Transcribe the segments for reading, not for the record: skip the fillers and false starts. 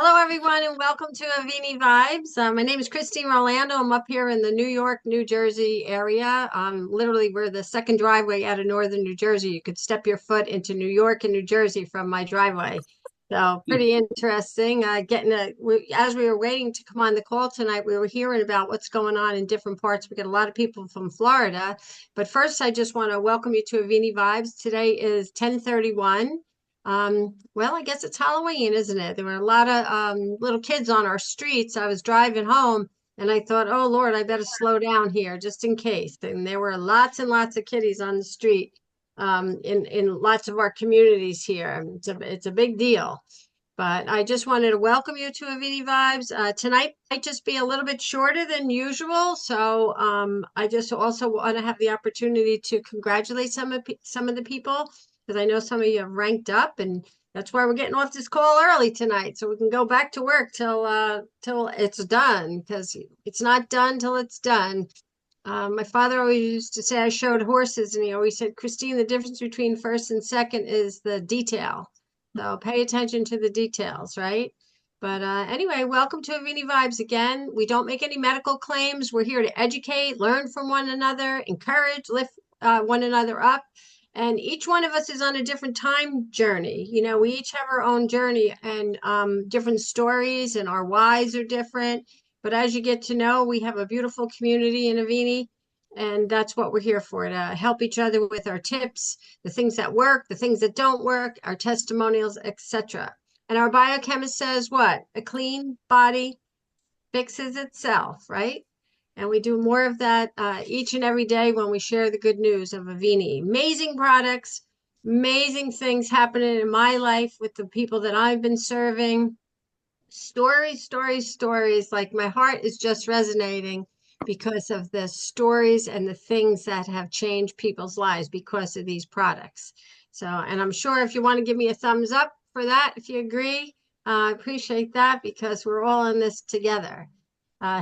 Hello, everyone, and welcome to Avini Vibes. My name is Christine Rolando. I'm up here in the New York, New Jersey area. Literally, we're the second driveway out of northern New Jersey. You could step your foot into New York and New Jersey from my driveway. So pretty interesting. As we were waiting to come on the call tonight, we were hearing about what's going on in different parts. We got a lot of people from Florida. But first, I just want to welcome you to Avini Vibes. Today is 10/31. Well, I guess it's Halloween, isn't it? There were a lot of little kids on our streets. I was driving home and I thought, oh Lord, I better slow down here just in case. And there were lots and lots of kiddies on the street in lots of our communities here. It's a big deal. But I just wanted to welcome you to Avini Vibes. Tonight might just be a little bit shorter than usual. So I just also want to have the opportunity to congratulate some of the people because I know some of you have ranked up, and that's why we're getting off this call early tonight, so we can go back to work till it's done, because it's not done till it's done. My father always used to say I showed horses, and he always said, Christine, the difference between first and second is the detail. So pay attention to the details, right? But anyway, welcome to Avini Vibes again. We don't make any medical claims. We're here to educate, learn from one another, encourage, lift one another up. And each one of us is on a different time journey. You know, we each have our own journey and different stories, and our whys are different. But as you get to know, we have a beautiful community in Avini, and that's what we're here for, to help each other with our tips, the things that work, the things that don't work, our testimonials, etc. And our biochemist says what? A clean body fixes itself, right? And we do more of that each and every day when we share the good news of Avini. Amazing products, amazing things happening in my life with the people that I've been serving. Stories, stories, stories. Like my heart is just resonating because of the stories and the things that have changed people's lives because of these products. So, and I'm sure if you want to give me a thumbs up for that, if you agree, I appreciate that because we're all in this together.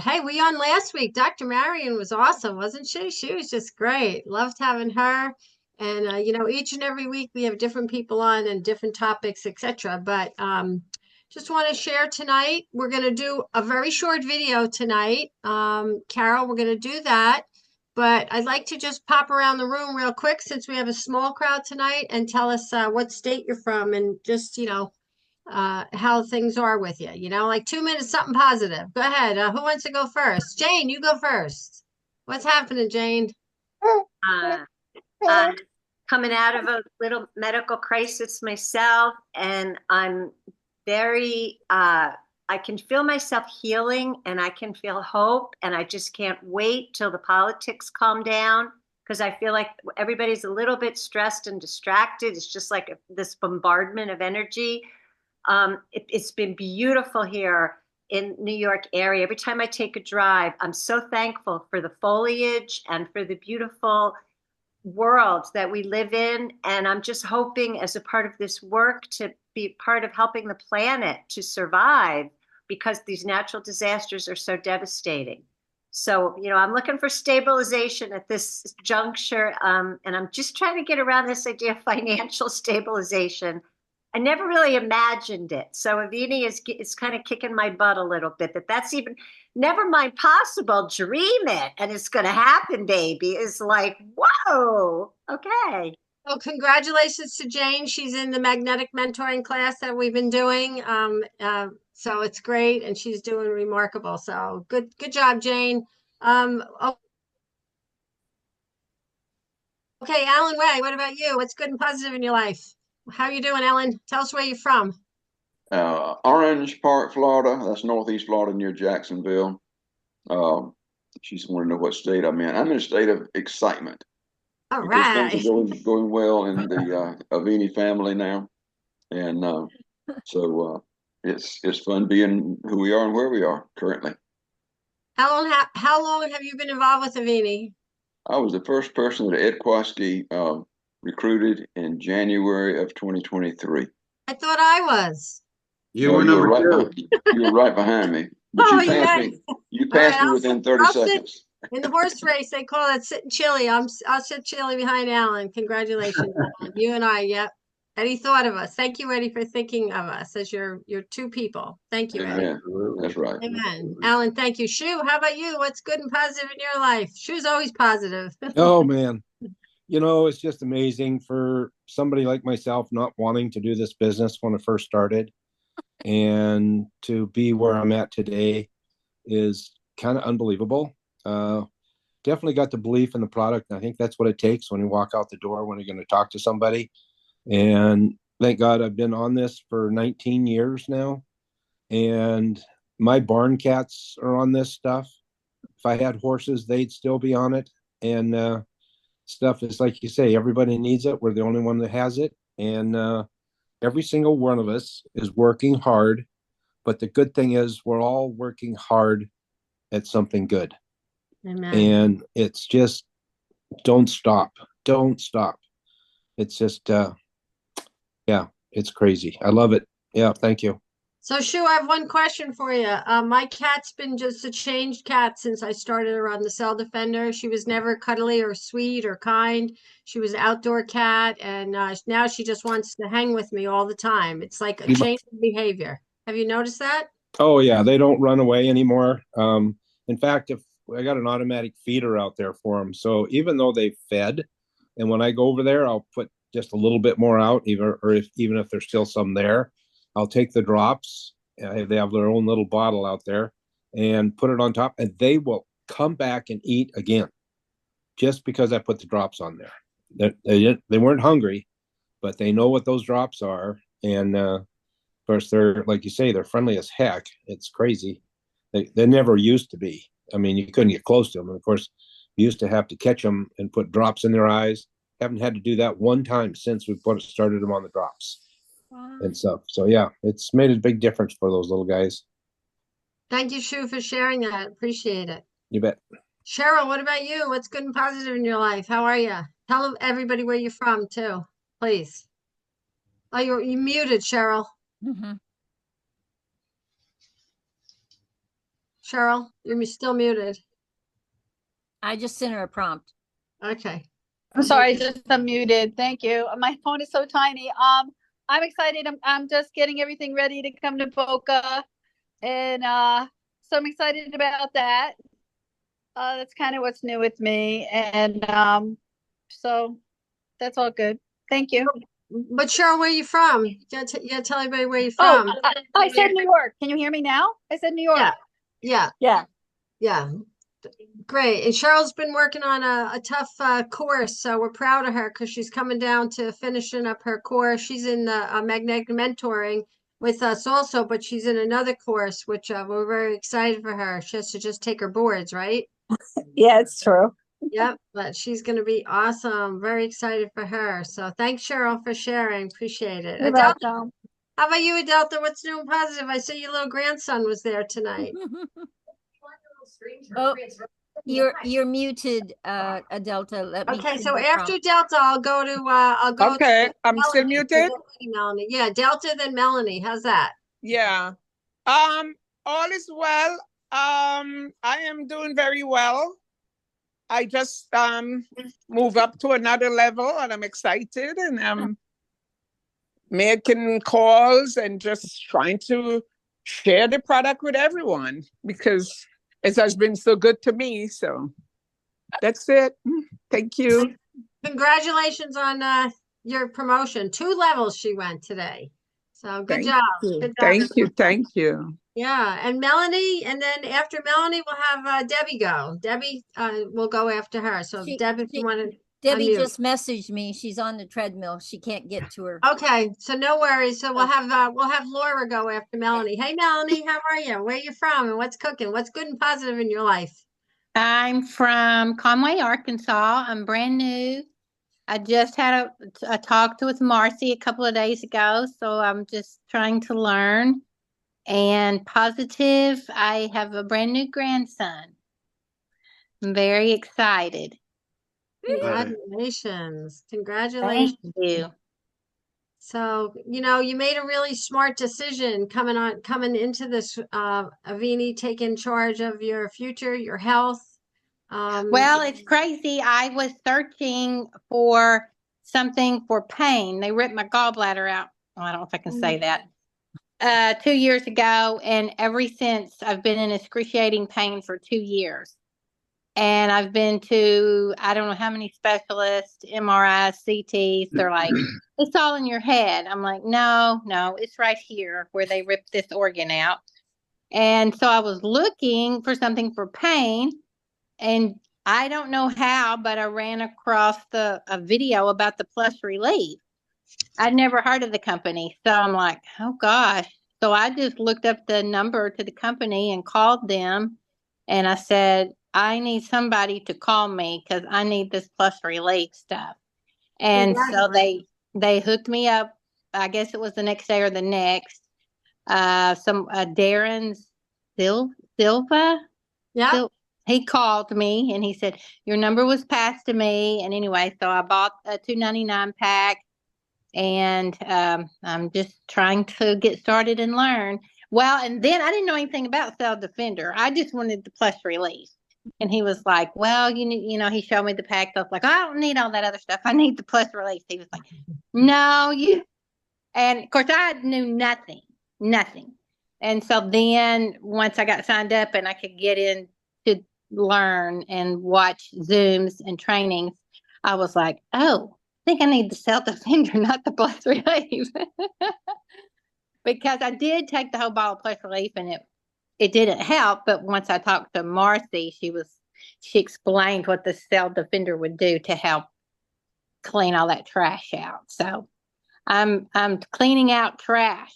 Hey, we on last week. Dr. Marion was awesome, wasn't she? She was just great. Loved having her. And each and every week we have different people on and different topics, etc. But just want to share tonight. We're going to do a very short video tonight. Carol, we're going to do that. But I'd like to just pop around the room real quick since we have a small crowd tonight, and tell us what state you're from, and just, how things are with you, like 2 minutes, something positive. Go ahead. Who wants to go first? Jane, you go first. What's happening, Jane? Uh, I'm coming out of a little medical crisis myself, and I'm very, I can feel myself healing and I can feel hope, and I just can't wait till the politics calm down because I feel like everybody's a little bit stressed and distracted. It's just like this bombardment of energy. It's been beautiful here in New York area. Every time I take a drive, I'm so thankful for the foliage and for the beautiful world that we live in. And I'm just hoping as a part of this work to be part of helping the planet to survive because these natural disasters are so devastating. So, I'm looking for stabilization at this juncture. And I'm just trying to get around this idea of financial stabilization. I never really imagined it. So Avini is kind of kicking my butt a little bit. That's even, never mind possible, dream it and it's going to happen, baby. Is like, whoa, okay. Well, congratulations to Jane. She's in the magnetic mentoring class that we've been doing. So it's great, and she's doing remarkable. So good job, Jane. Okay, Alan Way, what about you? What's good and positive in your life? How are you doing, Ellen? Tell us where you're from. Orange Park, Florida. That's northeast Florida near Jacksonville. Um, she's want to know what state I'm in. I'm in a state of excitement All because things right. are going well in the Avini family now, and so it's fun being who we are and where we are currently. How long have you been involved with Avini? I was the first person that Ed Kwaski recruited in January of 2023. I thought I was. You No, were you were number right two. behind, you were right behind me, but Oh, you passed yes. me. You All right, passed me within 30 I'll sit seconds. in the horse race. They call that sitting chilly. I'll sit chilly behind Alan. Congratulations, Alan. You and I, yep. Eddie thought of us. Thank you, Eddie, for thinking of us as your two people. Thank you, Eddie. Amen. That's right. Amen. Alan, thank you. Shu, how about you? What's good and positive in your life? Shu's always positive. Oh man, it's just amazing for somebody like myself not wanting to do this business when I first started, and to be where I'm at today is kind of unbelievable. Definitely got the belief in the product, and I think that's what it takes when you walk out the door when you're going to talk to somebody. And thank God I've been on this for 19 years now, and my barn cats are on this stuff. If I had horses, they'd still be on it. And stuff is like you say, everybody needs it. We're the only one that has it. And every single one of us is working hard. But the good thing is we're all working hard at something good. Amen. And it's just, don't stop. Don't stop. It's just, yeah, it's crazy. I love it. Yeah, thank you. So, Shu, I have one question for you. My cat's been just a changed cat since I started her on the Cell Defender. She was never cuddly or sweet or kind. She was an outdoor cat, and now she just wants to hang with me all the time. It's like a change in behavior. Have you noticed that? Oh yeah, they don't run away anymore. In fact, if I got an automatic feeder out there for them, so even though they fed, and when I go over there, I'll put just a little bit more out, even if there's still some there, I'll take the drops. They have their own little bottle out there, and put it on top, and they will come back and eat again, just because I put the drops on there. They weren't hungry, but they know what those drops are, and of course they're, like you say, they're friendly as heck. It's crazy. They never used to be. I mean, you couldn't get close to them. And of course, you used to have to catch them and put drops in their eyes. Haven't had to do that one time since we started them on the drops. Wow. And stuff. So yeah, it's made a big difference for those little guys. Thank you, Shu, for sharing that. Appreciate it. You bet. Cheryl, what about you? What's good and positive in your life? How are you? Tell everybody where you're from too, please. Oh, you muted, Cheryl. Mm-hmm. Cheryl, you're still muted. I just sent her a prompt. Okay. I'm sorry, just unmuted. Thank you. My phone is so tiny. I'm excited. I'm just getting everything ready to come to Boca, and so I'm excited about that. That's kind of what's new with me, and so that's all good. Thank you. But Cheryl, where are you from? You gotta tell everybody where you're from. Oh, I said New York. Can you hear me now? I said New York. Yeah. Great. And Cheryl's been working on a tough course, so we're proud of her because she's coming down to finishing up her course. She's in the magnetic mentoring with us also, but she's in another course, which we're very excited for her. She has to just take her boards, right? Yeah, it's true. Yep, but she's going to be awesome. Very excited for her. So thanks, Cheryl, for sharing. Appreciate it. You're Adelta, welcome. how about you, Adelta? What's new and positive? I see your little grandson was there tonight. Oh, you're muted, Adelta. Let me. Okay, so after Delta, I'll go to Okay, I'm still Melanie, muted. Melanie. Yeah, Delta then Melanie. How's that? Yeah. All is well. I am doing very well. I just move up to another level, and I'm excited, and I'm making calls and just trying to share the product with everyone because it has been so good to me. So that's it. Thank you. Congratulations on your promotion. 2 levels she went today. So good job. Good job. Thank you. Thank you. Yeah, and Melanie, and then after Melanie, we'll have Debbie go. Debbie will go after her. So Debbie, if you want to. Debbie just messaged me. She's on the treadmill. She can't get to her. Okay, so no worries. So we'll have Laura go after Melanie. Hey, Melanie, how are you? Where you from, and what's cooking? What's good and positive in your life? I'm from Conway, Arkansas. I'm brand new. I just had a talk with Marcy a couple of days ago, so I'm just trying to learn. And positive, I have a brand new grandson. I'm very excited. Congratulations. Congratulations. Thank you. So, you made a really smart decision coming into this Avini, taking charge of your future, your health. Well, it's crazy. I was searching for something for pain. They ripped my gallbladder out. Well, I don't know if I can say that. 2 years ago, and ever since I've been in excruciating pain for 2 years. And I've been to, I don't know how many specialists, MRIs, CTs. They're like, it's all in your head. I'm like, no, it's right here where they ripped this organ out. And so I was looking for something for pain, and I don't know how, but I ran across a video about the Plus Relief. I'd never heard of the company. So I'm like, oh gosh. So I just looked up the number to the company and called them. And I said, I need somebody to call me because I need this Plus Relief stuff. And so they hooked me up. I guess it was the next day or the next. Darren Silva. Yeah. He called me and he said, your number was passed to me. And anyway, so I bought a $2.99 pack. And I'm just trying to get started and learn. Well, and then I didn't know anything about Cell Defender. I just wanted the Plus Relief. And he was like, well, he showed me the pack. I was like, I don't need all that other stuff. I need the Plus Relief. He was like, no, and of course I knew nothing. And so then once I got signed up and I could get in to learn and watch Zooms and trainings, I was like, oh, I think I need the Cell Defender, not the Plus Relief. Because I did take the whole bottle of Plus Relief and it didn't help. But once I talked to Marcy, she explained what the Cell Defender would do to help clean all that trash out. So I'm cleaning out trash.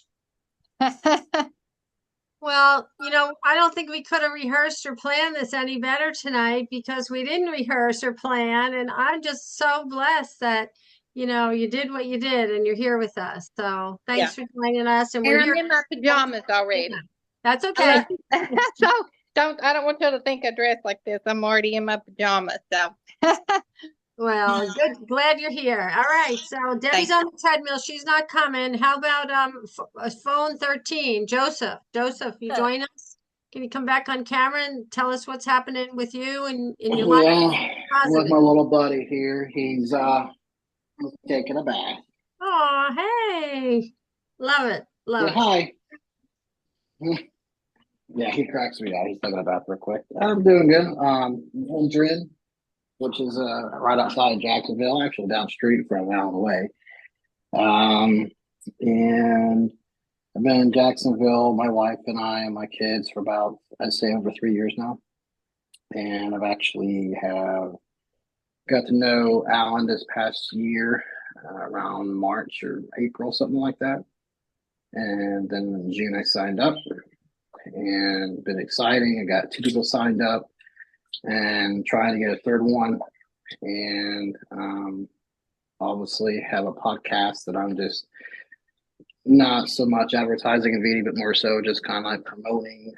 Well, I don't think we could have rehearsed or planned this any better tonight because we didn't rehearse or plan. And I'm just so blessed that, you did what you did and you're here with us. So thanks for joining us. And we're I'm here. in my pajamas already. That's okay. So I don't want you to think I dress like this. I'm already in my pajamas. So Well, good. Glad you're here. All right. So Debbie's on the treadmill. She's not coming. How about phone 13? Joseph, you join us? Can you come back on camera and tell us what's happening with you and in your life? Yeah, with my little buddy here. He's taking a bath. Oh, hey. Love it. Love it. Hi. Yeah, he cracks me out. He's taking a bath real quick. I'm doing good. Madrid, which is right outside of Jacksonville, actually down the street from an hour away. And I've been in Jacksonville, my wife and I and my kids for about, I'd say, over 3 years now. And I've actually got to know Alan this past year, around March or April, something like that. And then in June I signed up, and been exciting. I got 2 people signed up and trying to get a third one. And obviously have a podcast that I'm just not so much advertising Avini, but more so just kind of like promoting,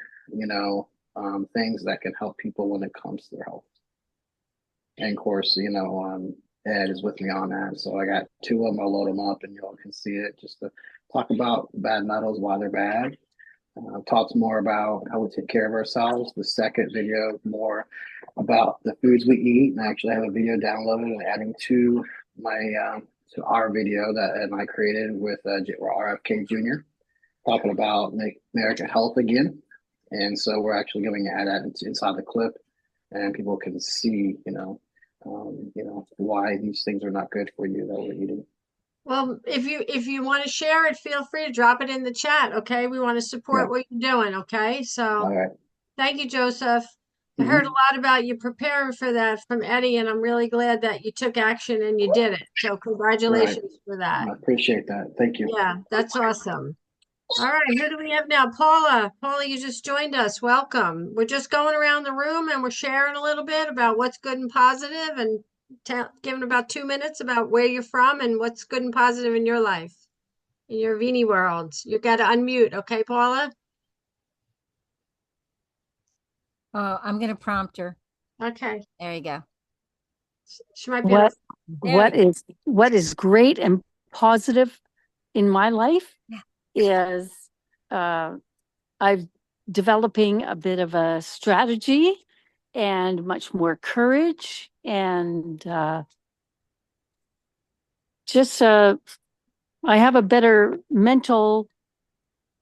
things that can help people when it comes to their health. And of course, Ed is with me on that. So I got 2 of them. I'll load them up and y'all can see it, just to talk about bad metals, why they're bad. Talks more about how we take care of ourselves. The second video more about the foods we eat, and I actually have a video downloaded and adding to my to our video that Ed and I created with RFK Jr. talking about Make America Health Again. And so we're actually going to add that inside the clip, and people can see, why these things are not good for you that we're eating. Well, if you want to share it, feel free to drop it in the chat. Okay, we want to support what you're doing. Okay, so all right. Thank you, Joseph. I heard a lot about you preparing for that from Eddie, and I'm really glad that you took action and you did it. So congratulations for that. I appreciate that. Thank you. Yeah, that's awesome. All right, who do we have now? Paula. Paula, you just joined us. Welcome. We're just going around the room and we're sharing a little bit about what's good and positive, and giving about 2 minutes about where you're from and what's good and positive in your life, in your Avini world. You got to unmute, okay, Paula? I'm going to prompt her. Okay. There you go. She might be what is great and positive in my life is I'm developing a bit of a strategy and much more courage, and just I have a better mental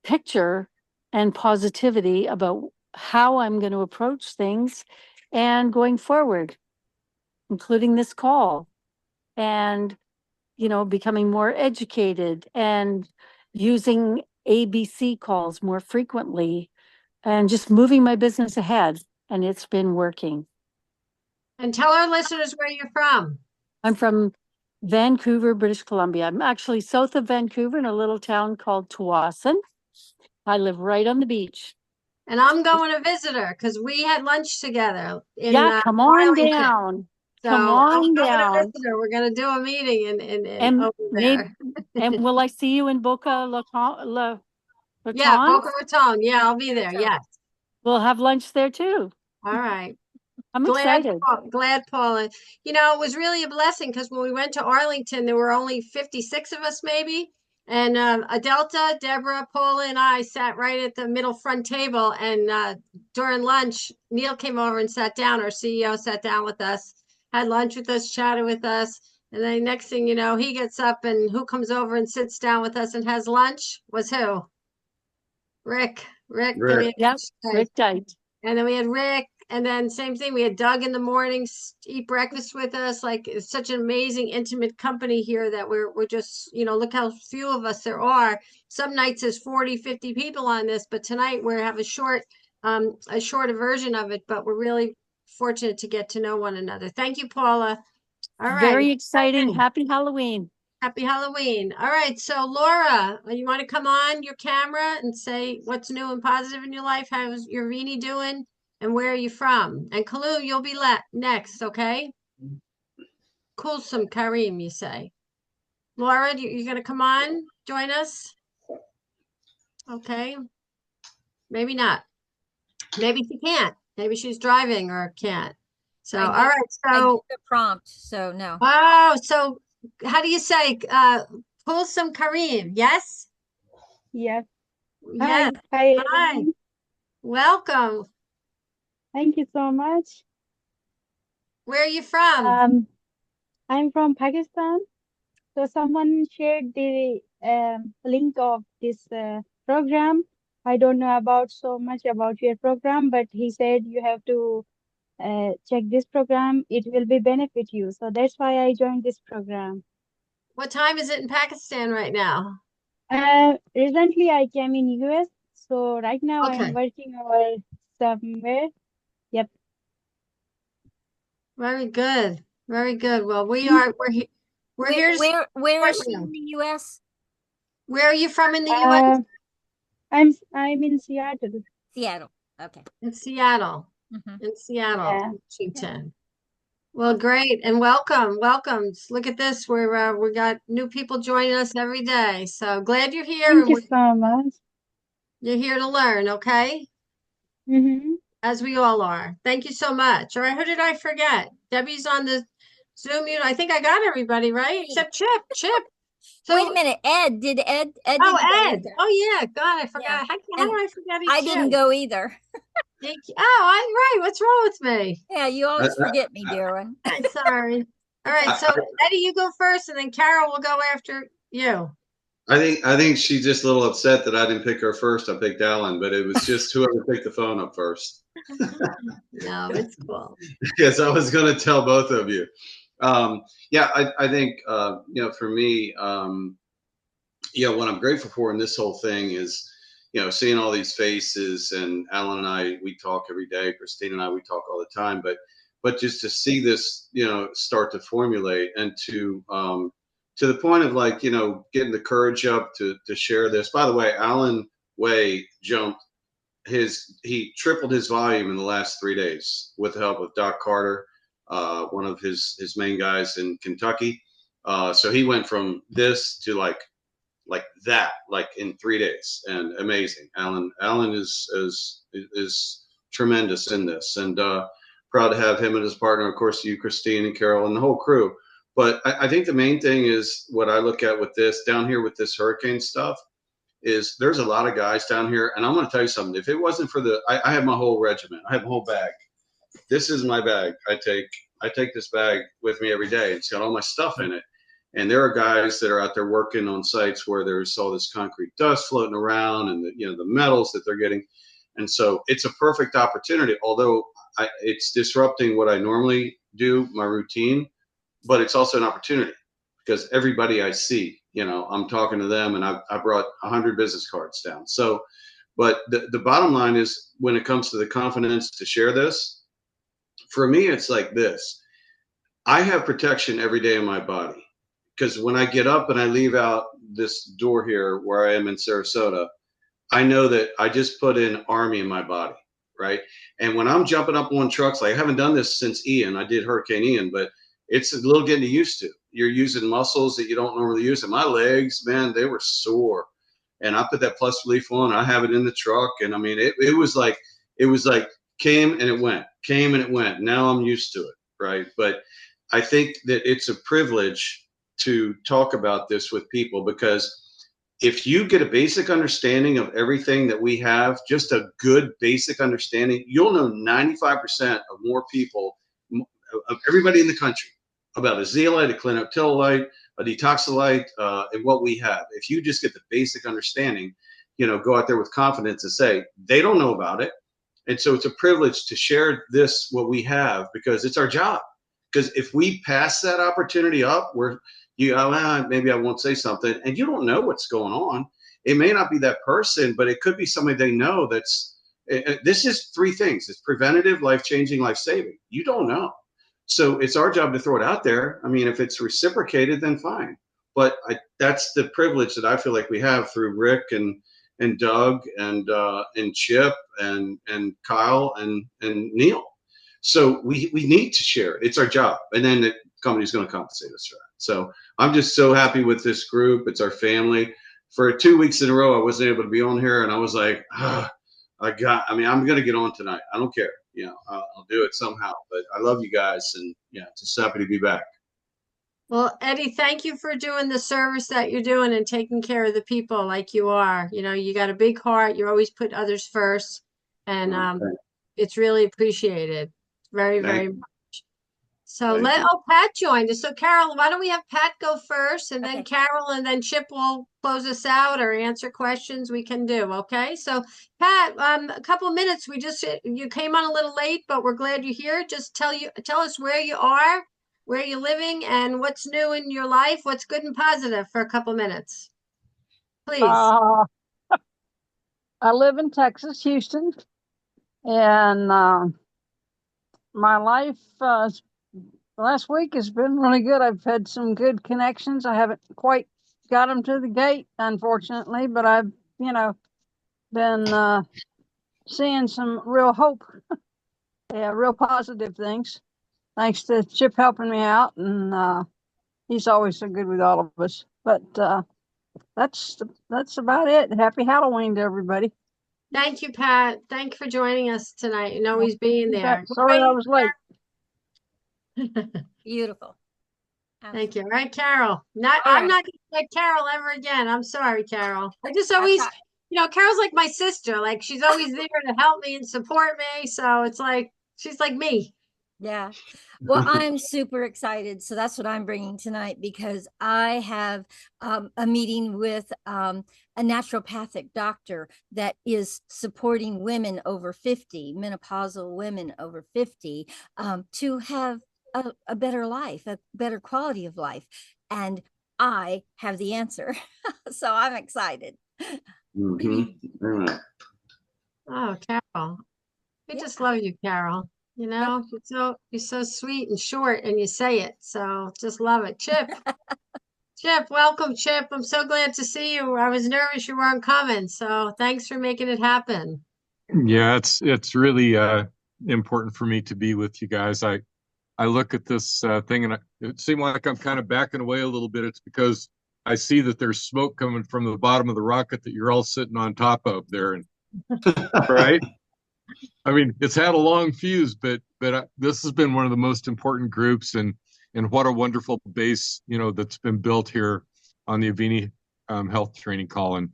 picture and positivity about how I'm going to approach things and going forward, including this call, and becoming more educated and using ABC calls more frequently and just moving my business ahead. And it's been working. And tell our listeners where you're from. I'm from Vancouver, British Columbia. I'm actually south of Vancouver in a little town called Tawasin. I live right on the beach. And I'm going to visit her because we had lunch together in Come on Arlington. down. So Come on I'm down. going to visit her. We're going to do a meeting in over there. And will I see you in Boca Raton? Yeah, Boca Raton. Yeah, I'll be there. Yes. We'll have lunch there too. All right. I'm excited. Glad, Paula. It was really a blessing because when we went to Arlington, there were only 56 of us maybe. And Adelta, Deborah, Paula, and I sat right at the middle front table. And during lunch, Neil came over and sat down. Our CEO sat down with us, had lunch with us, chatted with us. And then next thing you know, he gets up and who comes over and sits down with us and has lunch was who? Rik. Rik Deitsch. And then we had Rik. And then same thing, we had Doug in the mornings eat breakfast with us. Like, it's such an amazing, intimate company here that we're just, look how few of us there are. Some nights there's 40, 50 people on this, but tonight we have a shorter version of it, but we're really fortunate to get to know one another. Thank you, Paula. All right. Very exciting. Happy Halloween. Happy Halloween. All right. So Laura, you want to come on your camera and say what's new and positive in your life? How's your Avini doing? And where are you from? And Kalu, you'll be next, okay? Kulsum Karim, you say. Laura, you're going to come on, join us? Okay. Maybe not. Maybe she can't. Maybe she's driving or can't. So, all right. So I did the prompt, so no. Oh, so how do you say Kulsum Karim? Yes? Yes. Yes. Hi. Hi. Welcome. Thank you so much. Where are you from? I'm from Pakistan. So someone shared the link of this program. I don't know about so much about your program, but he said you have to check this program. It will be benefit you. So that's why I joined this program. What time is it in Pakistan right now? Recently I came in US. So right now I'm working over somewhere. Yep. Very good. Very good. Well, we're here. Where is she in the US? Where are you from in the US? I'm in Seattle. Seattle. Okay. In Seattle. In Seattle, Yeah. Washington. Well, great. And welcome. Look at this. We got new people joining us every day. So glad you're here. Thank you so much. You're here to learn, okay? As we all are. Thank you so much. All right, who did I forget? Debbie's on the Zoom. I think I got everybody, right? Except Chip. So, wait a minute, Ed. Did Ed? Ed. Oh yeah, God, I forgot. Yeah. How did I forget? I didn't go either. Thank you. Oh, right. What's wrong with me? Yeah, you always forget me, Darren. I'm sorry. All right, so Eddie, you go first, and then Carol will go after you. I think she's just a little upset that I didn't pick her first. I picked Alan, but it was just whoever picked the phone up first. No, it's cool. Yes, I was going to tell both of you. Yeah, I think for me, what I'm grateful for in this whole thing is, seeing all these faces, and Alan and I, we talk every day. Christine and I, we talk all the time. But just to see this, start to formulate, and to the point of getting the courage up to share this. By the way, Alan Way he tripled his volume in the last 3 days with the help of Doc Carter, one of his main guys in Kentucky. So he went from this to like that, in 3 days, and amazing. Alan is tremendous in this, and proud to have him and his partner, of course, you, Christine, and Carol, and the whole crew. But I think the main thing is what I look at with this down here with this hurricane stuff is there's a lot of guys down here, and I'm going to tell you something. If it wasn't for I have my whole regiment. I have a whole bag. This is my bag. I take this bag with me every day. It's got all my stuff in it. And there are guys that are out there working on sites where there's all this concrete dust floating around, and the metals that they're getting. And so it's a perfect opportunity, although it's disrupting what I normally do, my routine, but it's also an opportunity because everybody I see, I'm talking to them, and I brought 100 business cards down. So, but the bottom line is, when it comes to the confidence to share this, for me, it's like this. I have protection every day in my body, because when I get up and I leave out this door here where I am in Sarasota, I know that I just put in army in my body, right? And when I'm jumping up on trucks, like I haven't done this since Ian, I did Hurricane Ian, but it's a little getting used to. You're using muscles that you don't normally use. And my legs, man, they were sore. And I put that Plus Relief on. I have it in the truck. And I mean, it was like came and it went, came and it went. Now I'm used to it, right? But I think that it's a privilege to talk about this with people, because if you get a basic understanding of everything that we have, just a good basic understanding, you'll know 95% of more people, of everybody in the country, about a zeolite, a clinoptilolite, a detoxolite, and what we have. If you just get the basic understanding, go out there with confidence and say, they don't know about it. And so it's a privilege to share this, what we have, because it's our job. Because if we pass that opportunity up, maybe I won't say something, and you don't know what's going on. It may not be that person, but it could be somebody they know this is three things. It's preventative, life-changing, life-saving. You don't know. So it's our job to throw it out there. I mean, if it's reciprocated, then fine. But that's the privilege that I feel like we have through Rik and Doug and Chip and Kyle and Neil. So we need to share it. It's our job. And then the company's going to compensate us for that. So I'm just so happy with this group. It's our family. For 2 weeks in a row, I wasn't able to be on here, and I was like, I'm going to get on tonight. I don't care. I'll do it somehow. But I love you guys, and just happy to be back. Well, Eddie, thank you for doing the service that you're doing and taking care of the people like you are. You got a big heart. You always put others first, and it's really appreciated. Very, very much. So Pat joined us. So Carol, why don't we have Pat go first, and then Carol, and then Chip will close us out or answer questions we can do. Okay. So Pat, a couple of minutes. You came on a little late, but we're glad you're here. Just tell us where you are, where you're living, and what's new in your life, what's good and positive for a couple of minutes. Please. I live in Texas, Houston, and my life last week has been really good. I've had some good connections. I haven't quite got them to the gate, unfortunately, but I've, been seeing some real hope. Real positive things. Thanks to Chip helping me out, and he's always so good with all of us. But that's about it. Happy Halloween to everybody. Thank you, Pat. Thank you for joining us tonight and always being there. Sorry I was late. Beautiful. Thank you. All right, Carol. I'm not gonna like Carol ever again. I'm sorry, Carol. I just always, Carol's like my sister. Like, she's always there to help me and support me. So it's like she's like me. Yeah. Well, I'm super excited. So that's what I'm bringing tonight, because I have a meeting with a naturopathic doctor that is supporting women over 50, menopausal women over 50, to have a better life, a better quality of life. And I have the answer. So I'm excited. Mm-hmm. Oh, Carol. We just love you, Carol. You're so sweet and short, and you say it. So just love it. Chip. Chip, welcome, Chip. I'm so glad to see you. I was nervous you weren't coming. So thanks for making it happen. Yeah, it's really important for me to be with you guys. I look at this thing, and it seems like I'm kind of backing away a little bit. It's because I see that there's smoke coming from the bottom of the rocket that you're all sitting on top of there, and right. I mean, it's had a long fuse, but this has been one of the most important groups, and what a wonderful base, that's been built here on the Avini Health Training Call,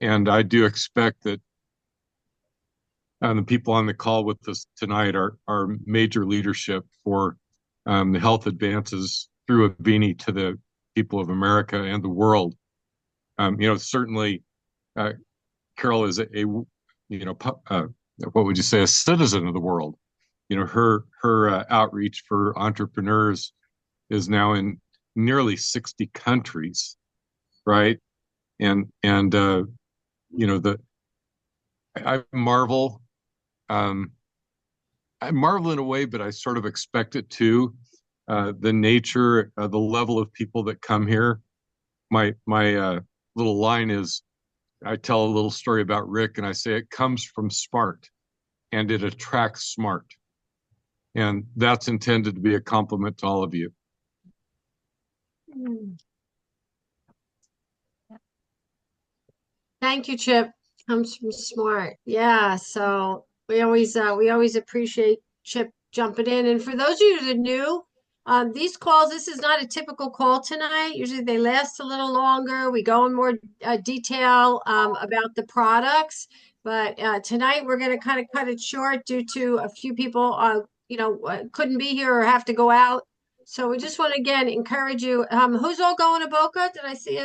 and I do expect that the people on the call with us tonight are major leadership for the health advances through Avini to the people of America and the world. Certainly, Carol is what would you say, a citizen of the world. Her outreach for entrepreneurs is now in nearly 60 countries, right? I marvel. I marvel in a way, but I sort of expect it too. The nature, the level of people that come here. My little line is, I tell a little story about Rik, and I say it comes from smart, and it attracts smart, and that's intended to be a compliment to all of you. Thank you, Chip. Comes from smart. Yeah. So we always appreciate Chip jumping in. And for those of you that are new, these calls, this is not a typical call tonight. Usually they last a little longer. We go in more detail about the products, but tonight we're going to kind of cut it short due to a few people, couldn't be here or have to go out. So we just want to again encourage you. Who's all going to Boca? Did I see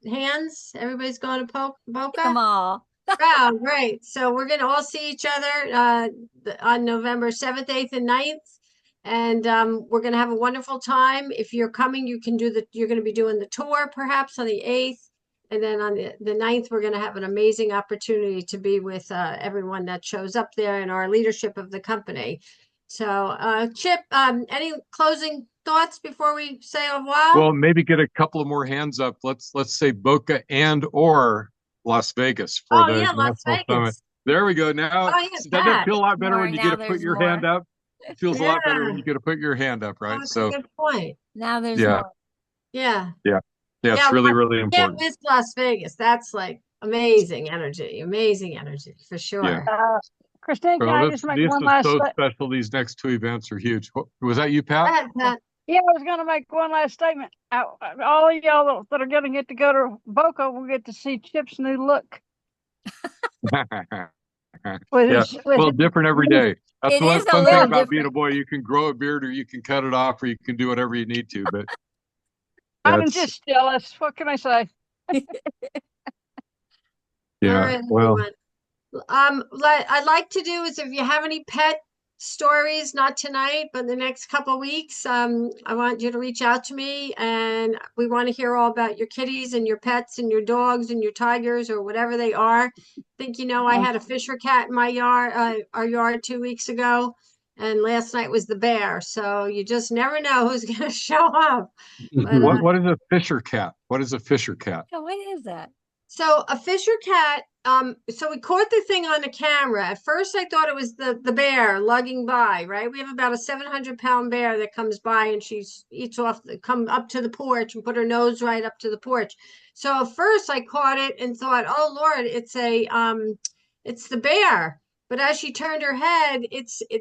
hands? Everybody's going to Boca? Come on. Wow, great. So we're going to all see each other on November 7th, 8th, and 9th. And we're going to have a wonderful time. If you're coming, you're going to be doing the tour perhaps on the 8th. And then on the 9th, we're going to have an amazing opportunity to be with everyone that shows up there and our leadership of the company. So, Chip, any closing thoughts before we say au revoir? Well, maybe get a couple of more hands up. Let's say Boca and or Las Vegas for the Las National Summit. There we go. Now, doesn't it feel a lot better when you get to put your hand up? It feels a lot better when you get to put your hand up, right? That's a good point. Now there's more. Yeah. It's really, really important. Can't miss Las Vegas. That's like amazing energy for sure. Christine, can I just make one last statement? So special. These next two events are huge. Was that you, Pat? Go ahead, Pat. Yeah, I was going to make one last statement. All of y'all that are going to get to go to Boca will get to see Chip's new look. Different every day. That's one fun thing about being a boy. You can grow a beard, or you can cut it off, or you can do whatever you need to. But I'm just jealous. What can I say? Right, well, what I'd like to do is, if you have any pet stories, not tonight, but the next couple of weeks, I want you to reach out to me, and we want to hear all about your kitties and your pets and your dogs and your tigers or whatever they are. I think, I had a Fisher cat in my yard, our yard 2 weeks ago, and last night was the bear. So you just never know who's going to show up. But, what is a Fisher cat? What is a Fisher cat? Oh, what is that? So a Fisher cat, so we caught the thing on the camera. At first I thought it was the bear lugging by, right? We have about a 700-pound bear that comes by, and she eats off, come up to the porch and put her nose right up to the porch. So at first I caught it and thought, oh Lord, it's the bear. But as she turned her head,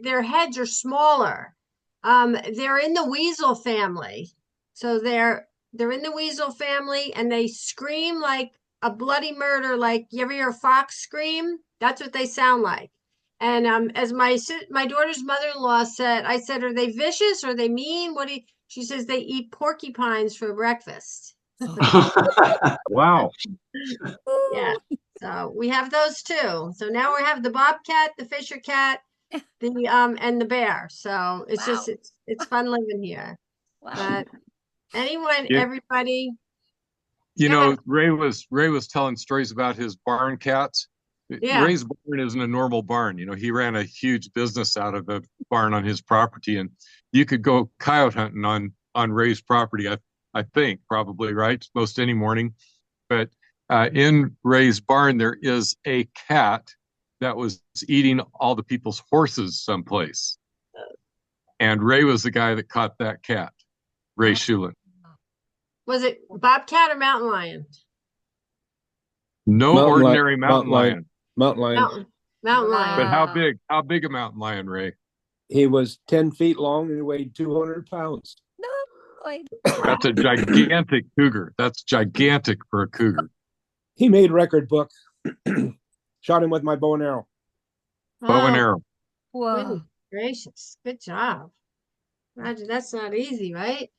their heads are smaller. They're in the weasel family. So they're in the weasel family, and they scream like a bloody murder. Like, you ever hear a fox scream? That's what they sound like. And as my daughter's mother-in-law said, I said, are they vicious? Are they mean? She says they eat porcupines for breakfast. Wow. Yeah. So we have those too. So now we have the bobcat, the Fisher cat, and the bear. So it's just it's fun living here. Wow. But everybody. Ray was telling stories about his barn cats. Yeah. Ray's barn isn't a normal barn. He ran a huge business out of a barn on his property, and you could go coyote hunting on Ray's property. I think probably, right, most any morning. But in Ray's barn, there is a cat that was eating all the people's horses someplace, and Ray was the guy that caught that cat, Ray Shulin. Was it bobcat or mountain lion? No ordinary mountain lion. Mountain lion. Mountain lion. But how big? How big a mountain lion, Ray? He was 10 feet long and he weighed 200 pounds. No. That's a gigantic cougar. That's gigantic for a cougar. He made record book. Shot him with my bow and arrow. Bow and arrow. Whoa. Goodness gracious. Good job. Roger, that's not easy, right?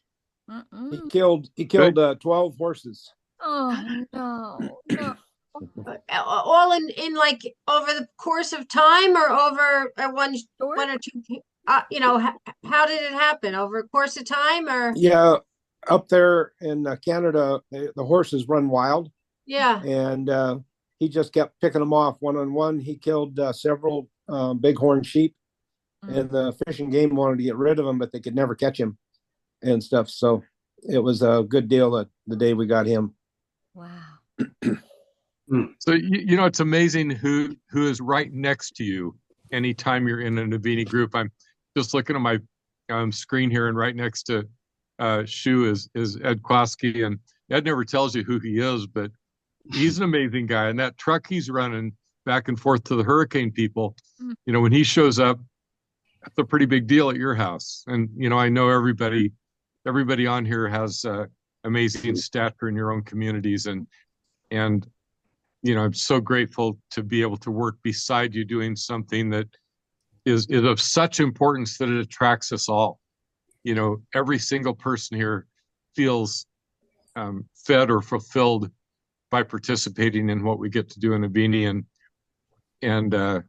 He killed 12 horses. Oh no. All in like over the course of time, or over one or two. How did it happen? Over a course of time, or? Yeah, up there in Canada, the horses run wild. Yeah. And he just kept picking them off one on one. He killed several bighorn sheep, and the Fish and Game wanted to get rid of him, but they could never catch him and stuff. So it was a good deal the day we got him. Wow. So it's amazing who is right next to you anytime you're in an Avini group. I'm just looking at my screen here, and right next to Shu is Ed Kwaski, and Ed never tells you who he is, but he's an amazing guy. And that truck he's running back and forth to the hurricane people, when he shows up, that's a pretty big deal at your house. And I know everybody on here has amazing stature in your own communities, and I'm so grateful to be able to work beside you doing something that is of such importance that it attracts us all. Every single person here feels fed or fulfilled by participating in what we get to do in Avini. And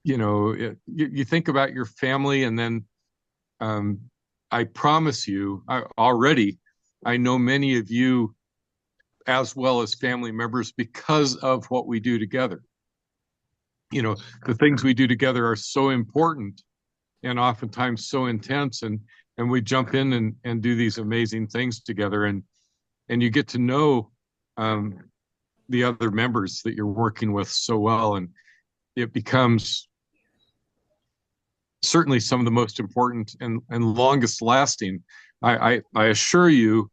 you think about your family, and then I promise you, I know many of you as well as family members because of what we do together. The things we do together are so important and oftentimes so intense, and we jump in and do these amazing things together, and you get to know the other members that you're working with so well, and it becomes certainly some of the most important and longest lasting. I assure you,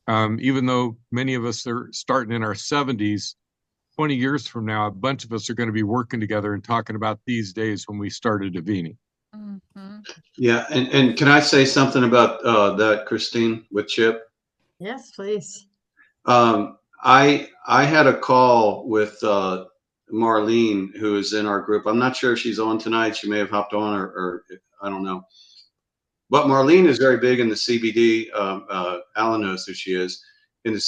even though many of us are starting in our 70s, 20 years from now, a bunch of us are going to be working together and talking about these days when we started Avini. Yeah, and can I say something about that, Christine, with Chip? Yes, please. I had a call with Marlene, who is in our group. I'm not sure if she's on tonight. She may have hopped on, or I don't know. But Marlene is very big in the CBD. Alan knows who she is in the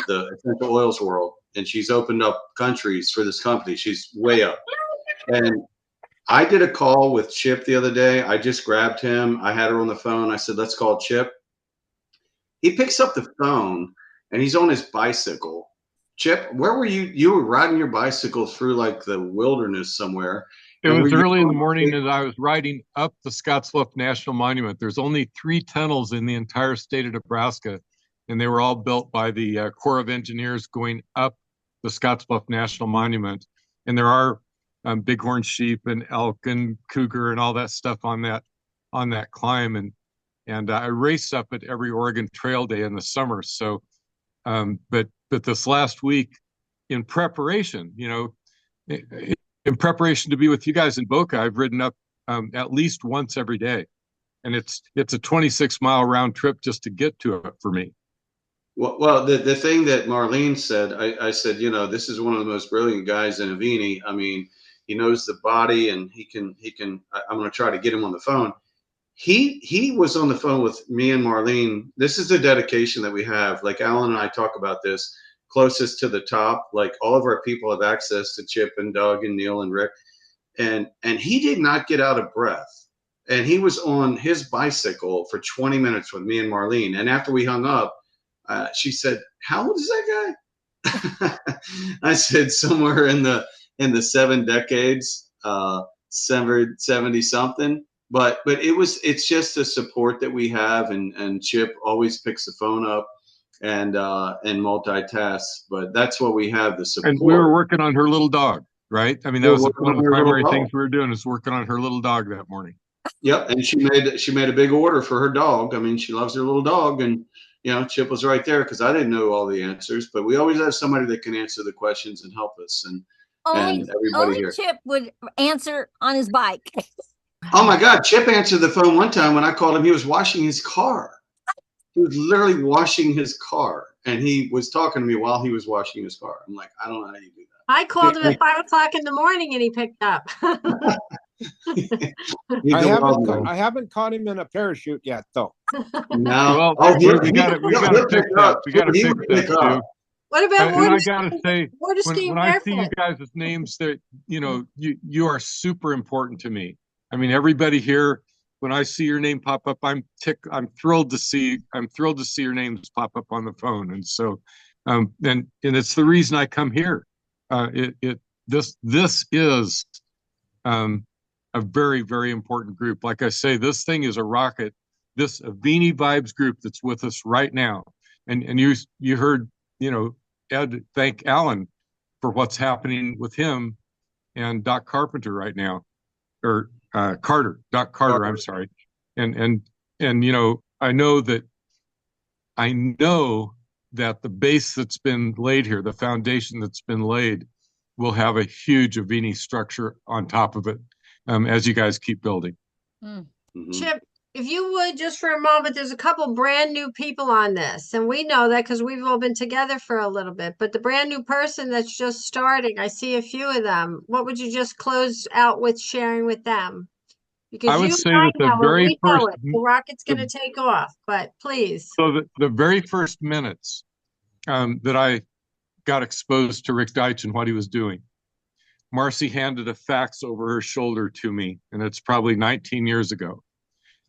the essential oils world, and she's opened up countries for this company. She's way up. And I did a call with Chip the other day. I just grabbed him. I had her on the phone. I said, "Let's call Chip." He picks up the phone, and he's on his bicycle. Chip, where were you? You were riding your bicycle through like the wilderness somewhere. It was early in the morning, and I was riding up the Scottsbluff National Monument. There's only 3 tunnels in the entire state of Nebraska, and they were all built by the Corps of Engineers going up the Scottsbluff National Monument. And there are bighorn sheep and elk and cougar and all that stuff on that climb. And I race up at every Oregon Trail Day in the summer. So, but this last week, in preparation, in preparation to be with you guys in Boca, I've ridden up at least once every day, and it's a 26-mile round trip just to get to it for me. Well, the thing that Marlene said, I said, this is one of the most brilliant guys in Avini. I mean, he knows the body, and he can. I'm going to try to get him on the phone. He was on the phone with me and Marlene. This is the dedication that we have. Like Alan and I talk about this. Closest to the top, like all of our people have access to Chip and Doug and Neil and Rick, and he did not get out of breath, and he was on his bicycle for 20 minutes with me and Marlene. And after we hung up, she said, "How old is that guy?" I said, "Somewhere in the 7 decades, 70 something." But it's just the support that we have, and Chip always picks the phone up and multitasks, but that's what we have, the support. And we were working on her little dog, right? I mean, that was one of the primary things we were doing, is working on her little dog that morning. Yep, and she made a big order for her dog. I mean, she loves her little dog, and Chip was right there because I didn't know all the answers, but we always have somebody that can answer the questions and help us, and everybody here. Chip would answer on his bike. Oh my God, Chip answered the phone one time when I called him. He was washing his car. He was literally washing his car, and he was talking to me while he was washing his car. I'm like, I don't know how you do that. I called him at 5 o'clock in the morning, and he picked up. I haven't caught him in a parachute yet, though. No. Well, we got to fix that. We got to fix that too. What about And I gotta say, water skiing when I see you barefoot? guys' names, that you are super important to me. I mean, everybody here, when I see your name pop up, I'm thrilled to see your names pop up on the phone. And so, and it's the reason I come here. This is a very, very important group. Like I say, this thing is a rocket. This Avini Vibes group that's with us right now, and you heard, Ed thank Alan for what's happening with him and Doc Carpenter right now, or Doc Carter. I'm sorry, and I know that the base that's been laid here, the foundation that's been laid, will have a huge Avini structure on top of it as you guys keep building. Chip, if you would, just for a moment, there's a couple brand new people on this, and we know that because we've all been together for a little bit, but the brand new person that's just starting, I see a few of them. What would you just close out with sharing with them? Because I would say that the rocket's going to take off, but please. So the very first minutes that I got exposed to Rik Deitsch and what he was doing, Marcy handed a fax over her shoulder to me, and it's probably 19 years ago.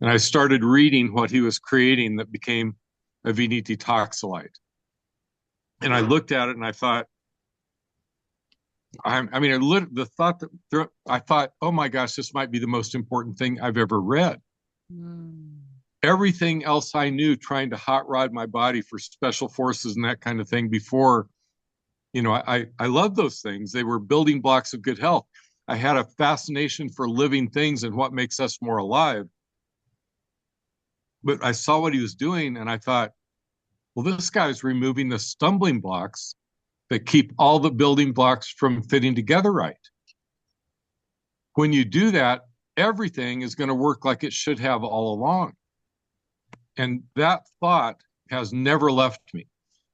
And I started reading what he was creating that became Avini Detoxolite. And I looked at it and I thought, I thought, oh my gosh, this might be the most important thing I've ever read. Everything else I knew, trying to hot rod my body for special forces and that kind of thing before, I love those things. They were building blocks of good health. I had a fascination for living things and what makes us more alive. But I saw what he was doing and I thought, well, this guy's removing the stumbling blocks that keep all the building blocks from fitting together right. When you do that, everything is going to work like it should have all along. And that thought has never left me.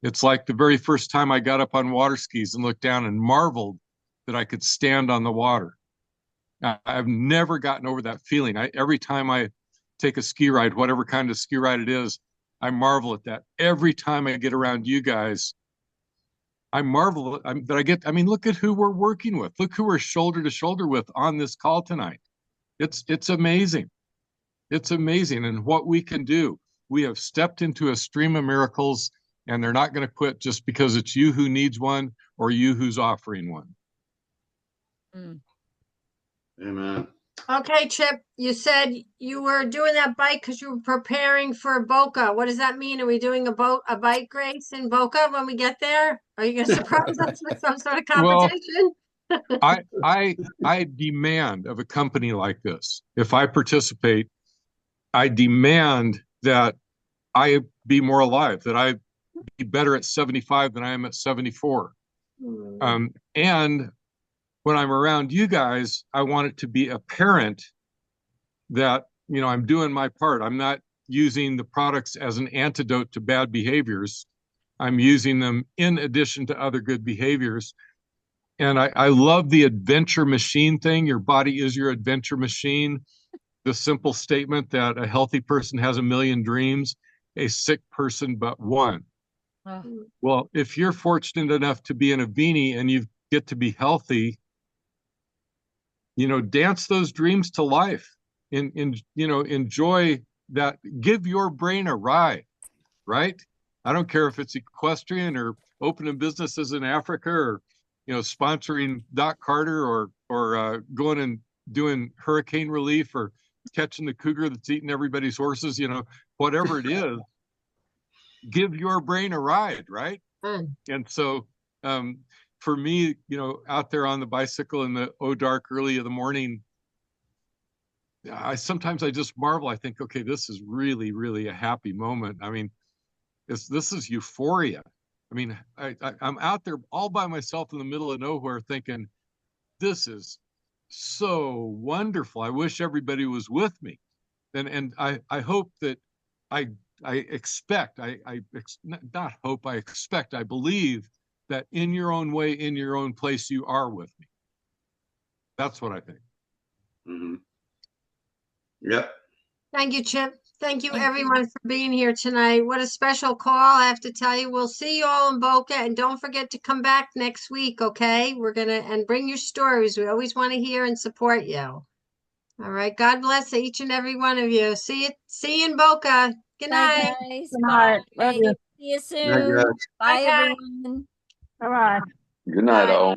It's like the very first time I got up on water skis and looked down and marveled that I could stand on the water. I've never gotten over that feeling. Every time I take a ski ride, whatever kind of ski ride it is, I marvel at that. Every time I get around you guys, I marvel that I get, look at who we're working with. Look who we're shoulder to shoulder with on this call tonight. It's amazing. It's amazing. And what we can do. We have stepped into a stream of miracles, and they're not going to quit just because it's you who needs one or you who's offering one. Amen. Okay, Chip, you said you were doing that bike because you were preparing for Boca. What does that mean? Are we doing a bike race in Boca when we get there? Are you going to surprise us with some sort of competition? Well, I demand of a company like this, if I participate, I demand that I be more alive, that I be better at 75 than I am at 74. And when I'm around you guys, I want it to be apparent that, I'm doing my part. I'm not using the products as an antidote to bad behaviors. I'm using them in addition to other good behaviors. And I love the adventure machine thing. Your body is your adventure machine. The simple statement that a healthy person has a million dreams, a sick person but one. Well, if you're fortunate enough to be an Avini and you get to be healthy, dance those dreams to life. Enjoy that. Give your brain a ride, right? I don't care if it's equestrian or opening businesses in Africa or, sponsoring Doc Carter or going and doing hurricane relief or catching the cougar that's eating everybody's horses, whatever it is, give your brain a ride, right? And so for me, out there on the bicycle in the dark early of the morning, sometimes I just marvel. I think, okay, this is really, really a happy moment. This is euphoria. I'm out there all by myself in the middle of nowhere thinking, this is so wonderful. I wish everybody was with me. And I hope that I expect, not hope, I expect, I believe that in your own way, in your own place, you are with me. That's what I think. Mm-hmm. Yep. Thank you, Chip. Thank you, Thank everyone, for being here tonight. What a special call, I have to tell you. We'll see you all in Boca, and don't forget to come back next week, okay? And bring your stories. We always want to hear and support you. All right. God bless each and every one of you. See you in Boca. Good Bye, night. guys. Good night. Bye. Love you. See you Good night, soon. guys. Bye, Bye, guys. everyone. Bye bye. Good night, Bye. all.